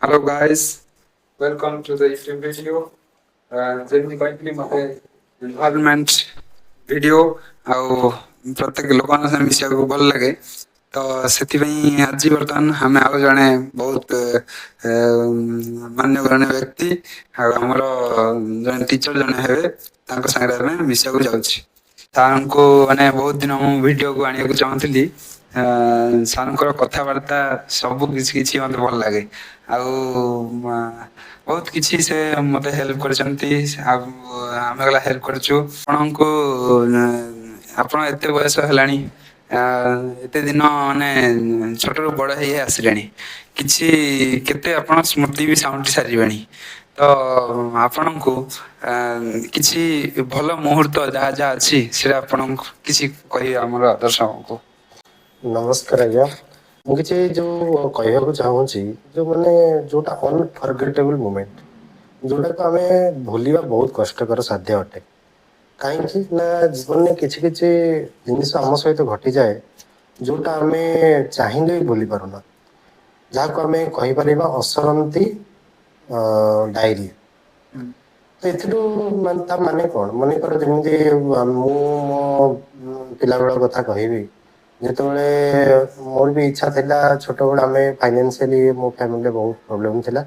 Hello guys, welcome to the YouTube video. ଯେମିତି କହିଥିଲି ମୋତେ ଇନଭଲଭମେଣ୍ଟ ଭିଡ଼ିଓ ଆଉ ପ୍ରତ୍ୟେକ ଲୋକଙ୍କ ସାଙ୍ଗେ ମିଶିବାକୁ ଭଲ ଲାଗେ। ତ ସେଥିପାଇଁ ଆଜି ବର୍ତ୍ତମାନ ଆମେ ଆଉ ଜଣେ ବହୁତ ମାନ୍ୟଗଣ୍ୟ ବ୍ୟକ୍ତି ଆଉ ଆମର ଜଣେ ଟିଚର ଜଣେ ହେବେ ତାଙ୍କ ସାଙ୍ଗରେ ଆମେ ମିଶିବାକୁ ଯାଉଛି। ତାଙ୍କୁ ମାନେ ବହୁତ ଦିନ ମୁଁ ଭିଡ଼ିଓକୁ ଆଣିବାକୁ ଚାହୁଁଥିଲି। ସାର୍ଙ୍କର କଥାବାର୍ତ୍ତା ସବୁ କିଛି କିଛି ମୋତେ ଭଲ ଲାଗେ ଆଉ ବହୁତ କିଛି ସେ ମୋତେ ହେଲ୍ପ କରିଛନ୍ତି ଆଉ ଆମେ ଗଲା ହେଲ୍ପ କରିଛୁ ଆପଣଙ୍କୁ। ଆପଣ ଏତେ ବୟସ ହେଲାଣି, ଏତେ ଦିନ ମାନେ ଛୋଟରୁ ବଡ଼ ହେଇ ଆସିଲେଣି, କିଛି କେତେ ଆପଣ ସ୍ମୃତି ବି ସାଉଁଟି ସାରିବେଣି। ତ ଆପଣଙ୍କୁ କିଛି ଭଲ ମୁହୂର୍ତ୍ତ ଯାହା ଯାହା ଅଛି ସେଟା ଆପଣଙ୍କୁ କିଛି କହିବେ ଆମର ଦର୍ଶକଙ୍କୁ। ନମସ୍କାର ଆଜ୍ଞା। ମୁଁ କିଛି ଯୋଉ କହିବାକୁ ଚାହୁଁଛି ଯୋଉଟା ଅନଫରଗେଟେବଲ ମୋମେଣ୍ଟ, ଯୋଉଟାକୁ ଆମେ ଭୁଲିବା ବହୁତ କଷ୍ଟକର ସାଧ୍ୟ ଅଟେ। କାହିଁକି ନା ଜୀବନରେ କିଛି କିଛି ଜିନିଷ ଆମ ସହିତ ଘଟିଯାଏ ଯୋଉଟା ଆମେ ଚାହିଁଲେ ବି ଭୁଲି ପାରୁନା, ଯାହାକୁ ଆମେ କହିପାରିବା ଅସରନ୍ତି ଡାଇରୀ। ତ ଏଥିରୁ ତା ମାନେ କଣ? ମନେକର ଯେମିତି ମୁଁ ମୋ ପିଲାବେଳ କଥା କହିବି, ଯେତେବେଳେ ମୋର ବି ଇଚ୍ଛା ଥିଲା, ଛୋଟବେଳେ ଆମେ ଫାଇନାନ୍ସିଆଲି ମୋ ଫ୍ୟାମିଲିରେ ବହୁତ ପ୍ରୋବ୍ଲେମ୍ ଥିଲା।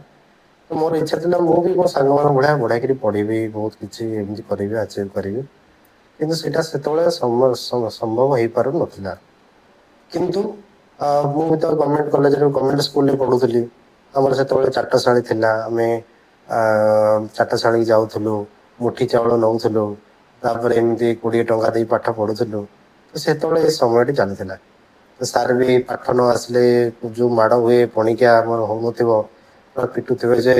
ତ ମୋର ଇଚ୍ଛା ଥିଲା ମୁଁ ବି ମୋ ସାଙ୍ଗମାନଙ୍କ ଭଳିଆ ବଢ଼ାଇକିରି ପଢ଼ିବି, ବହୁତ କିଛି ଏମିତି କରିବି, ଆଚିଭ୍ କରିବି। କିନ୍ତୁ ସେଇଟା ସେତେବେଳେ ସମ୍ଭବ ହେଇପାରୁନଥିଲା। କିନ୍ତୁ ମୁଁ ତ ଗଭର୍ଣ୍ଣମେଣ୍ଟ କଲେଜରେ ଗଭର୍ଣ୍ଣମେଣ୍ଟ ସ୍କୁଲରେ ପଢ଼ୁଥିଲି। ଆମର ସେତେବେଳେ ଚାଟଶାଳୀ ଥିଲା, ଆମେ ଚାଟଶାଳୀ ଯାଉଥିଲୁ, ମୁଠି ଚାଉଳ ନେଉଥିଲୁ, ତାପରେ ଏମିତି 20 ଟଙ୍କା ଦେଇ ପାଠ ପଢ଼ୁଥିଲୁ। ତ ସେତେବେଳେ ଏ ସମୟଟି ଚାଲିଥିଲା। ତ ସାର୍ ବି ପାଠ ନ ଆସିଲେ ଯୋଉ ମାଡ଼ ହୁଏ, ପଣିକିଆ ଆମର ହଉନଥିବ, ପିଟୁଥିବେ ଯେ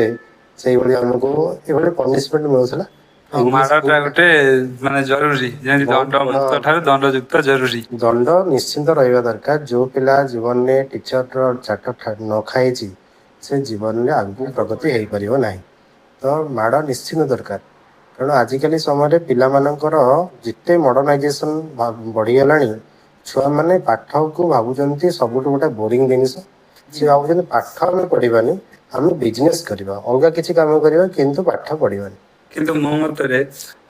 ସେଇଭଳି ଆମକୁ ଏଭଳି ପନିସମେଣ୍ଟ ମିଳୁଥିଲା। ହଁ, ଇଂଲିଶ ମାଡ଼ଟା ଗୋଟେ ମାନେ ଜରୁରୀ, ଯେମିତି ବହୁତ ଦଣ୍ଡ ବଡ଼ ମୁକ୍ତ ଠାରୁ ଦଣ୍ଡଯୁକ୍ତ ଜରୁରୀ। ଦଣ୍ଡ ନିଶ୍ଚିନ୍ତ ରହିବା ଦରକାର। ଯୋଉ ପିଲା ଜୀବନରେ ଟିଚରର ଚାଟ ନ ଖାଇଛି ସେ ଜୀବନରେ ଆଗକୁ ପ୍ରଗତି ହେଇପାରିବ ନାହିଁ। ତ ମାଡ଼ ନିଶ୍ଚିନ୍ତ ଦରକାର, କାରଣ ଆଜିକାଲି ସମୟରେ ପିଲାମାନଙ୍କର ଯେତେ ମଡ଼ର୍ଣ୍ଣାଇଜେସନ ବଢ଼ିଗଲାଣି, ଛୁଆମାନେ ପାଠକୁ ଭାବୁଛନ୍ତି ସବୁଠୁ ଗୋଟେ ବୋରିଂ ଜିନିଷ। ସେ ଭାବୁଛନ୍ତି ପାଠ ଆମେ ପଢ଼ିବାନି, ଆମେ ବିଜନେସ୍ କରିବା, ଅଲଗା କିଛି କାମ କରିବା, କିନ୍ତୁ ପାଠ ପଢ଼ିବାନି। କିନ୍ତୁ ମୋ ମତରେ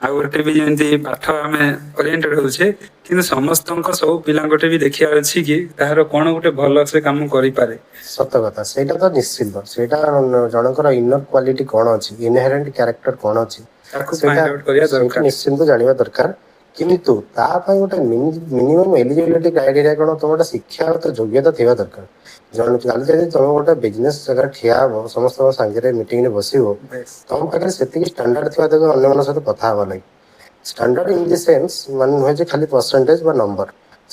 ଆଉ ଗୋଟେ ବି ଯେମିତି ପାଠ ଆମେ ଓରିଏଣ୍ଟେଡ ହଉଛେ, କିନ୍ତୁ ସମସ୍ତଙ୍କ ସବୁ ପିଲାଙ୍କଟେ ବି ଦେଖିବାର ଅଛି କି ତାହାର କଣ ଗୋଟେ ଭଲ ସେ କାମ କରିପାରେ। ସତ କଥା, ସେଇଟା ତ ନିଶ୍ଚିନ୍ତ। ସେଇଟା ଜଣଙ୍କର ଇନର କ୍ୱାଲିଟି କଣ ଅଛି, ଇନହେରେଣ୍ଟ କ୍ୟାରେକ୍ଟର କଣ ଅଛି, ତାକୁ ସେଇଟା ଫାଇଣ୍ଡ ଆଉଟ୍ କରିବା ସେଇଟା ଦରକାର। ନିଶ୍ଚିନ୍ତ ଜାଣିବା ଦରକାର। କିନ୍ତୁ ତା ପାଇଁ ଗୋଟେ ମିନିମମ୍ ଏଲିଜିବିଲିଟି କ୍ରାଇଟେରିଆ କଣ? ତମ ଗୋଟେ ଶିକ୍ଷାଗତ ଯୋଗ୍ୟତା ଥିବା ଦରକାର। ଜଣେ ଯଦି ତମେ ଗୋଟେ ବିଜନେସ୍ ଜାଗାରେ ଠିଆ ହବ, ସମସ୍ତଙ୍କ ସାଙ୍ଗରେ ମିଟିଂରେ ବସିବ, ତମ ପାଖରେ ସେତିକି ଷ୍ଟାଣ୍ଡାର୍ଡ ଥିବା ଦରକାର ଅନ୍ୟମାନଙ୍କ ସହିତ କଥା ହବା ଲାଗି। ଷ୍ଟାଣ୍ଡାର୍ଡ ଇନ୍ ଦି ସେନ୍ସ ମାନେ ନୁହେଁ ଯେ ଖାଲି ପରସେଣ୍ଟେଜ ବା ନମ୍ବର।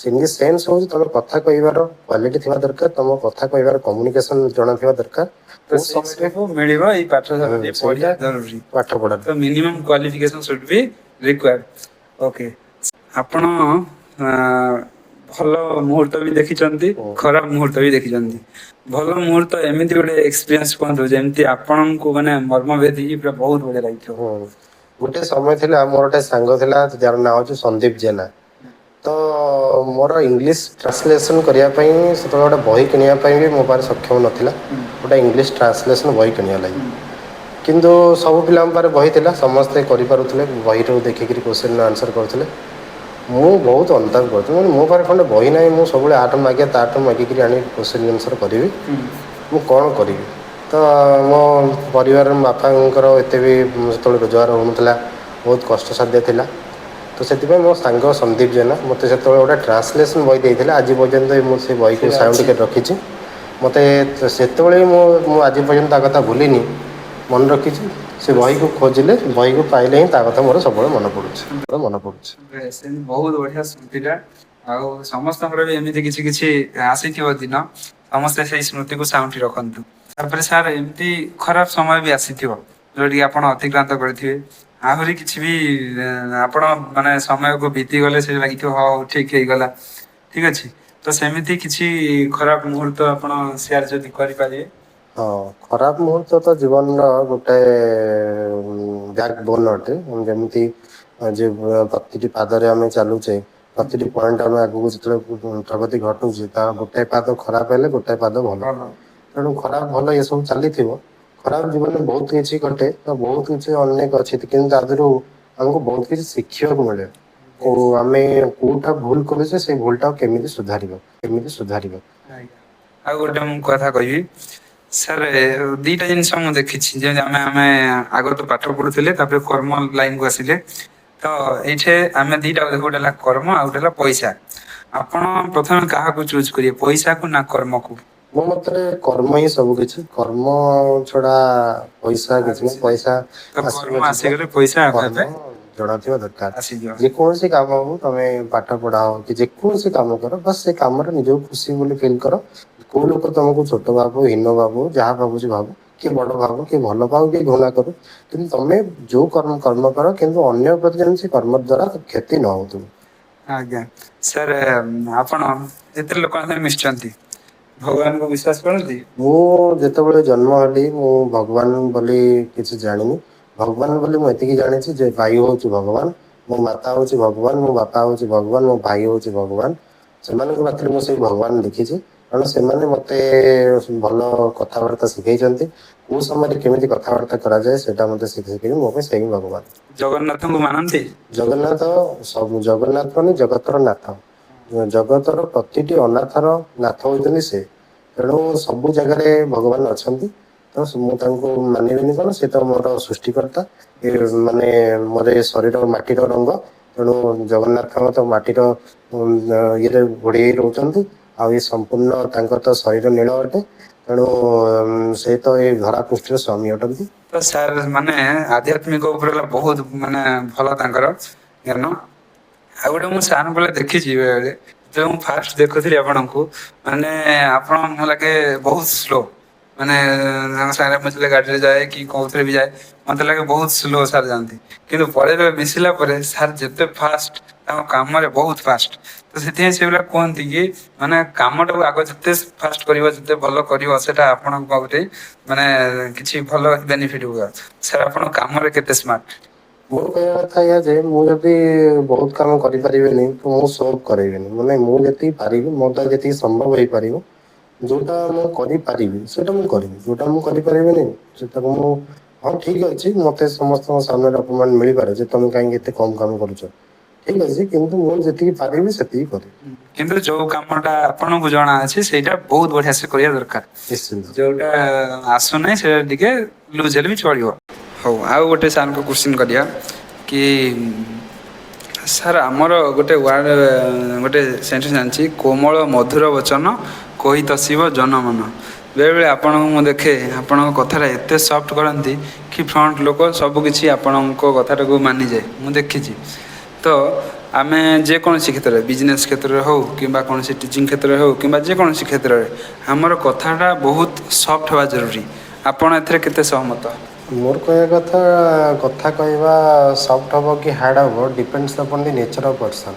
ଇନ୍ ଦି ସେନ୍ସ ହଉଛି ତମ କଥା କହିବାର କ୍ୱାଲିଟି ଥିବା ଦରକାର, ତମ କଥା କହିବାର କମ୍ୟୁନିକେସନ ଜଣାଥିବା ଦରକାର। ତ ସେଇ ସବୁ ମିଳିବ ଏଇ ପାଠ ପଢିବା ଜରୁରୀ। ପାଠ ପଢା ତ minimum qualification should be required. Okay, ଆପଣ ଭଲ ମୁହୂର୍ତ୍ତ ବି ଦେଖିଛନ୍ତି, ଖରାପ ମୁହୂର୍ତ୍ତ ବି ଦେଖିଛନ୍ତି। ଭଲ ମୁହୂର୍ତ୍ତ ଏମିତି ଗୋଟେ ଏକ୍ସପିରିଏନ୍ସ କୁହନ୍ତୁ ଯେମିତି ଆପଣଙ୍କୁ ମାନେ ମର୍ମ ଭେଦିକି ପୁରା ବହୁତ ବଢିଆ ଲାଗିଥିବ। ଗୋଟେ ସମୟ ଥିଲା, ମୋର ଗୋଟେ ସାଙ୍ଗ ଥିଲା ଯାହାର ନାଁ ହଉଛି ସନ୍ଦୀପ ଜେନା। ତ ମୋର ଇଂଲିଶ ଟ୍ରାନ୍ସଲେସନ୍ କରିବା ପାଇଁ ସେତେବେଳେ ଗୋଟେ ବହି କିଣିବା ପାଇଁ ବି ମୋ ପାଖରେ ସକ୍ଷମ ନଥିଲା, ଗୋଟେ ଇଂଲିଶ ଟ୍ରାନ୍ସଲେସନ୍ ବହି କିଣିବା ଲାଗି। କିନ୍ତୁ ସବୁ ପିଲାଙ୍କ ପାଖରେ ବହି ଥିଲା, ସମସ୍ତେ କରିପାରୁଥିଲେ, ବହିରୁ ଦେଖିକିରି କ୍ୱେଶ୍ଚିନ୍ର ଆନ୍ସର୍ କରୁଥିଲେ। ମୁଁ ବହୁତ ଅନୁତାପ କରୁଥିଲି, ମୋ ପାଖରେ ଖଣ୍ଡେ ବହି ନାହିଁ, ମୁଁ ସବୁବେଳେ ଆଠୁ ମାଗିବା ତାଠୁ ମାଗିକିରି ଆଣି କ୍ୱେଶ୍ଚିନ୍ ଆନ୍ସର୍ କରିବି, ମୁଁ କ'ଣ କରିବି? ତ ମୋ ପରିବାରର ବାପାଙ୍କର ଏତେ ବି ସେତେବେଳେ ରୋଜଗାର ହେଉନଥିଲା, ବହୁତ କଷ୍ଟସାଧ୍ୟ ଥିଲା। ତ ସେଥିପାଇଁ ମୋ ସାଙ୍ଗ ସନ୍ଦୀପ ଜେନା ମୋତେ ସେତେବେଳେ ଗୋଟେ ଟ୍ରାନ୍ସଲେସନ୍ ବହି ଦେଇଥିଲା। ଆଜି ପର୍ଯ୍ୟନ୍ତ ମୁଁ ସେ ବହିକୁ ସାଉଣ୍ଡ କରି ରଖିଛି। ମୋତେ ସେତେବେଳେ ମୁଁ ଆଜି ପର୍ଯ୍ୟନ୍ତ ତା କଥା ଭୁଲିନି, ମନେ ରଖିଛି। ସେ ବହିକୁ ଖୋଜିଲେ, ବହିକୁ ପାଇଲେ ହିଁ ତା କଥା ମୋର ସବୁବେଳେ ମନେ ପଡ଼ୁଛି। ବହୁତ ବଢିଆ ସ୍ମୃତିଟା। ଆଉ ସମସ୍ତଙ୍କର ବି ଏମିତି କିଛି କିଛି ଆସିଥିବ ଦିନ, ସମସ୍ତେ ସେଇ ସ୍ମୃତିକୁ ସାଉଁଟି ରଖନ୍ତୁ। ତାପରେ ସାର୍ ଏମିତି ଖରାପ ସମୟ ବି ଆସିଥିବ ଯୋଉଠିକି ଆପଣ ଅତିକ୍ରାନ୍ତ କରିଥିବେ, ଆହୁରି କିଛି ବି ଆପଣ ମାନେ ସମୟକୁ ବିତିଗଲେ ସେ ଲାଗିଥିବ ହଉ ଠିକ ହେଇଗଲା, ଠିକ ଅଛି। ତ ସେମିତି କିଛି ଖରାପ ମୁହୂର୍ତ୍ତ ଆପଣ ସେୟାର ଯଦି କରିପାରିବେ। ହଁ, ଖରାପ ମୁହୂର୍ତ୍ତ ତ ଜୀବନର ଗୋଟେ ବ୍ୟାକ୍ ବୋନ୍ ଅଟେ। ଯେମିତି ଯେ ପ୍ରତିଟି ପାଦରେ ଆମେ ଚାଲୁଛେ, ପ୍ରତିଟି ପଏଣ୍ଟ ଆମେ ଆଗକୁ ଯେତେବେଳେ ପ୍ରଗତି ଘଟୁଛି, ତା ଗୋଟାଏ ପାଦ ଖରାପ ହେଲେ ଗୋଟାଏ ପାଦ ଭଲ। ତ ତେଣୁ ଖରାପ ଭଲ ଏସବୁ ଚାଲିଥିବ। ଖରାପ ଜୀବନରେ ବହୁତ କିଛି ଘଟେ ତ ବହୁତ କିଛି ଅନେକ ଅଛି, କିନ୍ତୁ ତା ଦେହରୁ ଆମକୁ ବହୁତ କିଛି ଶିଖିବାକୁ ମିଳେ। ଆମେ କୋଉଟା ଭୁଲ କରୁଛେ ସେଇ ଭୁଲଟା କେମିତି ସୁଧାରିବ। ଆଉ ଗୋଟେ ମୁଁ କଥା କହିବି ସାର୍, ଦିଟା ଜିନିଷ ମୁଁ ଦେଖିଛି ଯେମିତି ଆମେ ଆଗରୁ ତ ପାଠ ପଢୁଥିଲେ ତାପରେ କର୍ମ ଲାଇନ କୁ ଆସିଲେ, ତ ଏଇଠି ଆମେ ଦିଟା ଗୋଟେ ହେଲା କର୍ମ ଆଉ ଗୋଟେ ହେଲା ପଇସା। ଆପଣ ପ୍ରଥମେ କାହାକୁ ଚୁଜ୍ କରିବେ, ପଇସାକୁ ନା କର୍ମକୁ? ମୋ ମତରେ କର୍ମ ହିଁ ସବୁ କିଛି, କର୍ମ ଛଡା ପଇସା କିଛି ନାହିଁ। ପଇସା ତ ଆସିବ କର୍ମ ଯିବ, ଆସିଗଲେ ପଇସା ଆପେ କର୍ମ ଆପେ ଜଣା ଥିବା ଦରକାର। ଆସିଯିବ। ଯେକୌଣସି କାମ ହଉ, ତମେ ପାଠ ପଢା ହଉ କି ଯେକୌଣସି କାମ କର, ବାସ୍ ସେ କାମରେ ନିଜକୁ ଖୁସି ବୋଲି ଫିଲ୍ କର। କୋଉ ଲୋକ ତମକୁ ଛୋଟ ଭାବୁ, ହୀନ ଭାବୁ, ଯାହା ଭାବୁଛି ଭାବୁ, କିଏ ବଡ ଭାବୁ, କିଏ ଭଲ ପାଉ, କିଏ ଘୃଣା କରୁ, କିନ୍ତୁ ତମେ ଯୋଉ କର୍ମ କର, କିନ୍ତୁ ଅନ୍ୟ ପ୍ରତି ଯେମିତି ସେ କର୍ମ ଦ୍ଵାରା କ୍ଷତି ନ ହଉଥିବ। ଆଜ୍ଞା ସାର୍, ଆପଣ ଏତେ ଲୋକଙ୍କ ସାଙ୍ଗେ ମିଶିଛନ୍ତି, ଭଗବାନଙ୍କୁ ବିଶ୍ୱାସ କରନ୍ତି? ମୁଁ ଯେତେବେଳେ ଜନ୍ମ ହେଲି ମୁଁ ଭଗବାନ ବୋଲି କିଛି ଜାଣିନି। ଭଗବାନ ବୋଲି ମୁଁ ଏତିକି ଜାଣିଛି ଯେ ଭାଇ ହଉଛି ଭଗବାନ, ମୋ ମାତା ହଉଛି ଭଗବାନ, ମୋ ବାପା ହଉଛି ଭଗବାନ, ମୋ ଭାଇ ହଉଛି ଭଗବାନ। ସେମାନଙ୍କ ପାଖରେ ମୁଁ ସେଇ ଭଗବାନ ଦେଖିଛି, କାରଣ ସେମାନେ ମତେ ଭଲ କଥାବାର୍ତ୍ତା ଶିଖେଇଛନ୍ତି। କୋଉ ସମୟରେ କେମିତି କଥାବାର୍ତ୍ତା କରାଯାଏ ସେଇଟା ମତେ ଶିଖେଇଛନ୍ତି, ମୋ ପାଇଁ ସେଇ ଭଗବାନ। ଜଗନ୍ନାଥଙ୍କୁ ମାନନ୍ତି? ଜଗନ୍ନାଥ ସବୁ, ଜଗନ୍ନାଥ ମାନେ ଜଗତର ନାଥ। ଜଗତର ପ୍ରତିଟି ଅନାଥର ନାଥ ହଉଛନ୍ତି ସେ। ତେଣୁ ସବୁ ଜାଗାରେ ଭଗବାନ ଅଛନ୍ତି। ତ ମୁଁ ତାଙ୍କୁ ମାନିବିନି କଣ, ସେ ତ ମୋର ସୃଷ୍ଟିକର୍ତ୍ତା। ମାନେ ମୋର ଏ ଶରୀର ମାଟିର ରଙ୍ଗ, ତେଣୁ ଜଗନ୍ନାଥ ତ ମାଟିର ଇଏରେ ଘୋଡେଇ ହେଇ ରହୁଛନ୍ତି। ଆଉ ଏ ସମ୍ପୂର୍ଣ୍ଣ ତାଙ୍କର ତ ଶରୀର ନୀଳ ଅଟେ, ତେଣୁ ସେ ତ ଏଇ ଧରା ପୃଷ୍ଠରେ ସ୍ୱାମୀ ଅଟନ୍ତି। ତ ସାର୍ ମାନେ ଆଧ୍ୟାତ୍ମିକ ଉପରେ ହେଲା ବହୁତ ମାନେ ଭଲ ତାଙ୍କର ଜ୍ଞାନ। ଆଉ ଗୋଟେ ମୁଁ ସାର୍ ବେଳେ ଦେଖିଛି ବେଳେବେଳେ, ଯେତେବେଳେ ମୁଁ ଫାଷ୍ଟ ଦେଖୁଥିଲି ଆପଣଙ୍କୁ, ମାନେ ଆପଣ ମତେ ଲାଗେ ବହୁତ ସ୍ଲୋ, ମାନେ ତାଙ୍କ ସାଙ୍ଗରେ ମୁଁ ଯେତେବେଳେ ଗାଡିରେ ଯାଏ କି କୋଉଥିରେ ବି ଯାଏ, ମତେ ଲାଗେ ବହୁତ ସ୍ଲୋ ସାର୍ ଯାଆନ୍ତି। କିନ୍ତୁ ପରେ ମିଶିଲା ପରେ ସାର୍ ଯେତେ ଫାଷ୍ଟ, ତାଙ୍କ କାମରେ ବହୁତ ଫାଷ୍ଟ। ତ ସେଥିପାଇଁ ସେଗୁଡା କୁହନ୍ତି କି ମାନେ କାମଟାକୁ ଆଗ ଯେତେ ଫାଷ୍ଟ କରିବ, ଯେତେ ଭଲ କରିବ, ସେଟା ଆପଣଙ୍କ ପାଖରେ ମାନେ କିଛି ଭଲ ବେନିଫିଟ ହୁଏ। ସାର୍ ଆପଣ କାମରେ କେତେ ସ୍ମାର୍ଟ? ମୋର କହିବା କଥା ଏଇଆ ଯେ ମୁଁ ଯଦି ବହୁତ କାମ କରିପାରିବିନି ତ ମୁଁ ସୋଅପ୍ କରେଇବିନି। ମାନେ ମୁଁ ଯେତିକି ପାରିବି, ମୋ ଦ୍ୱାରା ଯେତିକି ସମ୍ଭବ ହେଇପାରିବ, ଯୋଉଟା ମୁଁ କରିପାରିବି ସେଇଟା ମୁଁ କରିବି। ଯୋଉଟା ମୁଁ କରିପାରିବିନି ସେଟାକୁ ମୁଁ, ହଁ ଠିକ ଅଛି, ମତେ ସମସ୍ତଙ୍କ ସାମ୍ନାରେ ଅପମାନ ମିଳିପାରେ ଯେ ତମେ କାହିଁକି ଏତେ କମ କାମ କରୁଛ, ଠିକ ଅଛି, କିନ୍ତୁ ମୁଁ ଯେତିକି ପାରିବି ସେତିକି କରିବି। କିନ୍ତୁ ଯୋଉ କାମଟା ଆପଣଙ୍କୁ ଜଣା ଅଛି ସେଇଟା ବହୁତ ବଢିଆ ସେ କରିବା ଦରକାର। ନିଶ୍ଚିନ୍ତ। ଯୋଉଟା ଆସୁନାହିଁ ସେଇଟା ଟିକେ ଲୁଜ ହେଲେ ବି ଚଳିବ। ହଉ, ଆଉ ଗୋଟେ ସାରଙ୍କୁ କୋଶ୍ଚିନ୍ କରିବା କି ସାର୍ ଆମର ଗୋଟେ ୱାର୍ଡ, ଗୋଟେ ସେଣ୍ଟେନ୍ସ ଜାଣିଛି, କୋମଳ ମଧୁର ବଚନ କହି ତୋଷିବ ଜନମନ। ବେଳେବେଳେ ଆପଣଙ୍କୁ ମୁଁ ଦେଖେ, ଆପଣଙ୍କ କଥାଟା ଏତେ ସଫ୍ଟ କରନ୍ତି କି ଫ୍ରଣ୍ଟ ଲୋକ ସବୁ କିଛି ଆପଣଙ୍କ କଥାଟାକୁ ମାନିଯାଏ, ମୁଁ ଦେଖିଛି। ତ ଆମେ ଯେକୌଣସି କ୍ଷେତ୍ରରେ, ବିଜନେସ୍ କ୍ଷେତ୍ରରେ ହଉ କିମ୍ବା କୌଣସି ଟିଚିଂ କ୍ଷେତ୍ରରେ ହଉ କିମ୍ବା ଯେକୌଣସି କ୍ଷେତ୍ରରେ, ଆମର କଥାଟା ବହୁତ ସଫ୍ଟ ହେବା ଜରୁରୀ। ଆପଣ ଏଥିରେ କେତେ ସହମତ? ମୋର କହିବା କଥା, କଥା କହିବା ସଫ୍ଟ ହବ କି ହାର୍ଡ ହବ depends upon the nature of person.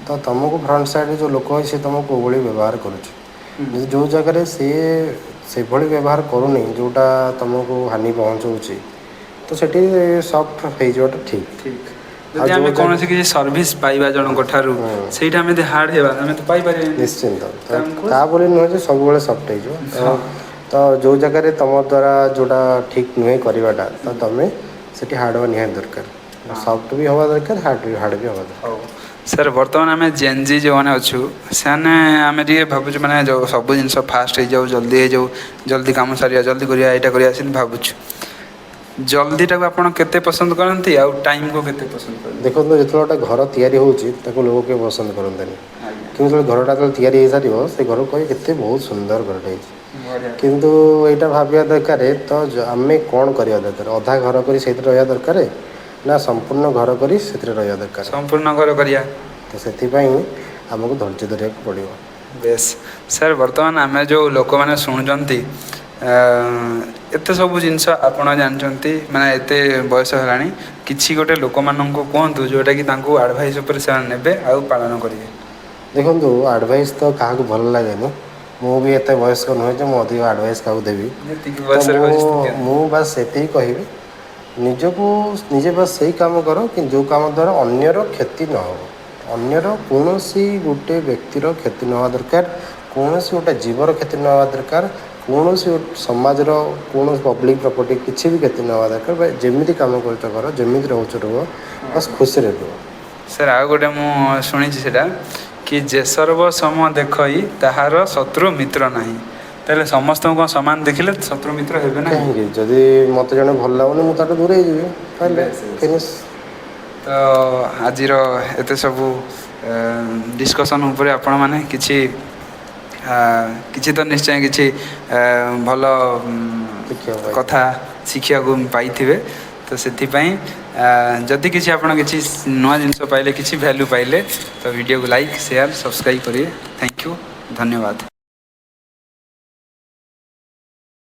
ତ ତମକୁ ଫ୍ରଣ୍ଟ ସାଇଡରେ ଯୋଉ ଲୋକ ଅଛି, ସେ ତମକୁ କୋଉ ଭଳି ବ୍ୟବହାର କରୁଛି। ଯଦି ଯୋଉ ଜାଗାରେ ସିଏ ସେଭଳି ବ୍ୟବହାର କରୁନି ଯୋଉଟା ତମକୁ ହାନି ପହଞ୍ଚଉଛି, ତ ସେଠି ସଫ୍ଟ ହେଇଯିବାଟା ଠିକ୍। ଆଉ ଯଦି ଆମେ ଯୋଉ ଜାଗା କୌଣସି କିଛି ସର୍ଭିସ ପାଇବା ଜଣଙ୍କ ଠାରୁ, ସେଇଟା ଆମେ ଯଦି ହାର୍ଡ ହେବା ଆମେ ତ ପାଇପାରିବାନି। ନିଶ୍ଚିନ୍ତ, ତ ଆମକୁ ତା ବୋଲି ନୁହେଁ ଯେ ସବୁବେଳେ ସଫ୍ଟ ହେଇଯିବ। ହଁ ତ ଯୋଉ ଜାଗାରେ ତମ ଦ୍ୱାରା ଯୋଉଟା ଠିକ୍ ନୁହେଁ କରିବାଟା, ତ ତମେ ସେଠି ହାର୍ଡ ହବା ନିହାତି ଦରକାର। ହଁ। ସଫ୍ଟ ବି ହବା ଦରକାର, ହାର୍ଡ ବି ହବା ଦରକାର। ହଉ ସାର୍, ବର୍ତ୍ତମାନ ଆମେ ଜେନ୍ଜି ଯେଉଁମାନେ ଅଛୁ, ସେମାନେ ଆମେ ଟିକେ ଭାବୁଛୁ ମାନେ ଯେଉଁ ସବୁ ଜିନିଷ ଫାଷ୍ଟ ହେଇଯାଉ, ଜଲ୍ଦି ହେଇଯାଉ, ଜଲ୍ଦି କାମ ସାରିବା, ଜଲ୍ଦି କରିବା, ଏଇଟା କରିବା, ସେମିତି ଭାବୁଛୁ। ଜଲ୍ଦିଟାକୁ ଆପଣ କେତେ ପସନ୍ଦ କରନ୍ତି ଆଉ ଟାଇମକୁ କେତେ ପସନ୍ଦ କରନ୍ତି? ଦେଖନ୍ତୁ, ଯେତେବେଳେ ଗୋଟେ ଘର ତିଆରି ହେଉଛି ତାକୁ ଲୋକ କେହି ପସନ୍ଦ କରନ୍ତିନି। ଆଜ୍ଞା। କିନ୍ତୁ ଯେତେବେଳେ ଘରଟା ଯେତେବେଳେ ତିଆରି ହେଇସାରିବ, ସେ ଘରକୁ କହିବେ କେତେ ବହୁତ ସୁନ୍ଦର ଘରଟେ ହେଇଛି। ବଢିଆ। କିନ୍ତୁ ଏଇଟା ଭାବିବା ଦରକାର, ତ ଆମେ କ'ଣ କରିବା ଦରକାର? ଅଧା ଘର କରି ସେଇଥିରେ ରହିବା ଦରକାର, ନା ସମ୍ପୂର୍ଣ୍ଣ ଘର କରି ସେଥିରେ ରହିବା ଦରକାର? ସମ୍ପୂର୍ଣ୍ଣ ଘର କରିବା। ତ ସେଥିପାଇଁ ଆମକୁ ଧୈର୍ଯ୍ୟ ଧରିବାକୁ ପଡ଼ିବ। ବେଶ ସାର୍, ବର୍ତ୍ତମାନ ଆମେ ଯେଉଁ ଲୋକମାନେ ଶୁଣୁଛନ୍ତି, ଏତେ ସବୁ ଜିନିଷ ଆପଣ ଜାଣିଛନ୍ତି, ମାନେ ଏତେ ବୟସ ହେଲାଣି, କିଛି ଗୋଟେ ଲୋକମାନଙ୍କୁ କୁହନ୍ତୁ ଯେଉଁଟାକି ତାଙ୍କୁ ଆଡ଼ଭାଇସ୍ ଉପରେ ସେମାନେ ନେବେ ଆଉ ପାଳନ କରିବେ। ଦେଖନ୍ତୁ, ଆଡ଼ଭାଇସ୍ ତ କାହାକୁ ଭଲ ଲାଗେନି। ମୁଁ ବି ଏତେ ବୟସ୍କ ନୁହେଁ ଯେ ମୁଁ ଅଧିକ ଆଡ଼ଭାଇସ୍ କାହାକୁ ଦେବି। ଯେତିକି ତ ବୟସରେ ମୁଁ କହିଛି ସେତିକି। ମୁଁ ବାସ୍ ଏତିକି କହିବି, ନିଜକୁ ନିଜେ ବାସ୍ ସେଇ କାମ କର କି ଯେଉଁ କାମ ଦ୍ୱାରା ଅନ୍ୟର କ୍ଷତି ନ ହେବ। ଅନ୍ୟର କୌଣସି ଗୋଟେ ବ୍ୟକ୍ତିର କ୍ଷତି ନ ହେବା ଦରକାର, କୌଣସି ଗୋଟେ ଜୀବର କ୍ଷତି ନ ହେବା ଦରକାର, କୌଣସି ସମାଜର କୌଣସି ପବ୍ଲିକ୍ ପ୍ରପର୍ଟି କିଛି ବି କ୍ଷତି ନ ହେବା ଦରକାର। ବା ଯେମିତି କାମ କରୁଛ କର, ଯେମିତି ରହୁଛ ରୁହ, ବାସ୍ ଖୁସିରେ ରୁହ। ସାର୍ ଆଉ ଗୋଟେ ମୁଁ ଶୁଣିଛି ସେଇଟା କି ଯେ ସର୍ବ ସମ ଦେଖଇ ତାହାର ଶତ୍ରୁ ମିତ୍ର ନାହିଁ। ତାହେଲେ ସମସ୍ତଙ୍କୁ କ'ଣ ସମାନ ଦେଖିଲେ ଶତ୍ରୁ ମିତ୍ର ହେବେ ନାହିଁ? କାହିଁକି ଯଦି ମୋତେ ଜଣେ ଭଲ ଲାଗୁନି ମୁଁ ତାଠୁ ଦୂରେଇ ଯିବି, ତାହେଲେ ଫିନିସ୍। ତ ଆଜିର ଏତେ ସବୁ ଡିସ୍କସନ୍ ଉପରେ ଆପଣମାନେ କିଛି ତ ନିଶ୍ଚୟ କିଛି ଭଲ ଶିଖିବାକୁ ପାଇଛି। କଥା ଶିଖିବାକୁ ପାଇଥିବେ। ତ ସେଥିପାଇଁ ଯଦି କିଛି ଆପଣ କିଛି ନୂଆ ଜିନିଷ ପାଇଲେ, କିଛି ଭ୍ୟାଲ୍ୟୁ ପାଇଲେ, ତ ଭିଡ଼ିଓକୁ ଲାଇକ୍, ସେୟାର, ସବସ୍କ୍ରାଇବ୍ କରିବେ। ଥ୍ୟାଙ୍କ ୟୁ, ଧନ୍ୟବାଦ।